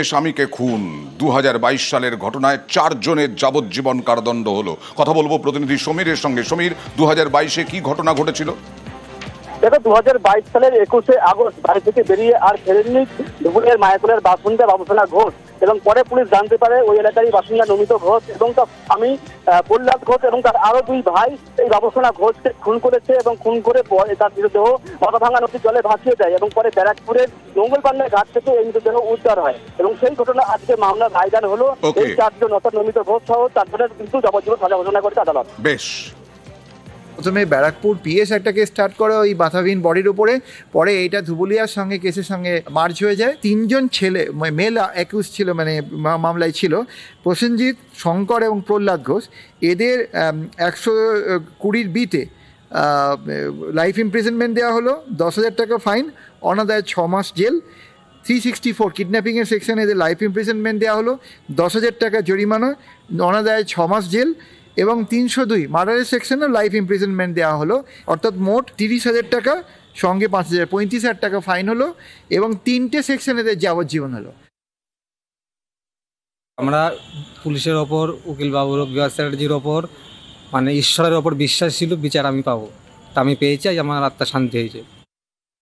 স্বামীকে খুন 2022 সালের ঘটনায় 4 জনের যাবজ্জীবন কারাদণ্ড হলো। কথা বলবো প্রতিনিধি সমীরের সঙ্গে। সমীর, 2022-এ কি ঘটনা ঘটেছিল? দেখো, 2022 সালের 21শে আগস্ট বাড়ি থেকে বেরিয়ে আর ফেরেননি ধুবুলিয়ার মায়াকুলের বাসিন্দা বাবুসোনা ঘোষ। এবং পরে পুলিশ জানতে পারে ওই এলাকারই বাসিন্দা নমিত ঘোষ এবং তার স্বামী প্রহ্লাদ ঘোষ এবং তার আরো 2 ভাই এই বাবুসোনা ঘোষকে খুন করেছে এবং খুন করে তার মৃতদেহ মাথাভাঙা নদীর জলে ভাসিয়ে দেয় এবং পরে ব্যারাকপুরের মঙ্গলপান্ডা ঘাট থেকে এই মৃতদেহ উদ্ধার হয় এবং সেই ঘটনা আজকে মামলার রায়দান হলো। এই 4 জন অর্থাৎ নমিত ঘোষ সহ 4 জনের কিন্তু যাবজ্জীবন সাজা ঘোষণা করেছে আদালত। বেশ। প্রথমে ব্যারাকপুর পিএস একটা কেস স্টার্ট করে ওই মাথাবিহীন বডির উপরে, পরে এইটা ধুবুলিয়ার সঙ্গে কেসের সঙ্গে মার্জ হয়ে যায়। 3 জন ছেলে মেল অ্যাকিউজ ছিল, মানে মামলায় ছিল প্রসেনজিৎ, শঙ্কর এবং প্রহ্লাদ ঘোষ। এদের 120 বিতে লাইফ ইমপ্রিজনমেন্ট দেওয়া হলো, 10,000 টাকা ফাইন, অনাদায়ে 6 মাস জেল। 364 কিডন্যাপিংয়ের সেকশনে এদের লাইফ ইমপ্রিজনমেন্ট দেওয়া হলো, 10,000 টাকা জরিমানা, অনাদায়ে 6 মাস জেল। এবং 302 মার্ডারের সেকশনে লাইফ ইমপ্রিজনমেন্ট দেওয়া হলো, অর্থাৎ মোট 30,000 টাকা সঙ্গে 5,000, 35,000 টাকা ফাইন হলো এবং 3টে সেকশনে এদের যাবজ্জীবন হলো। আমরা পুলিশের ওপর, উকিল বাবুর স্ট্র্যাটেজির ওপর, মানে ঈশ্বরের ওপর বিশ্বাস ছিল বিচার আমি পাবো, তা আমি পেয়েছি, আমার আত্মা শান্তি হয়েছে।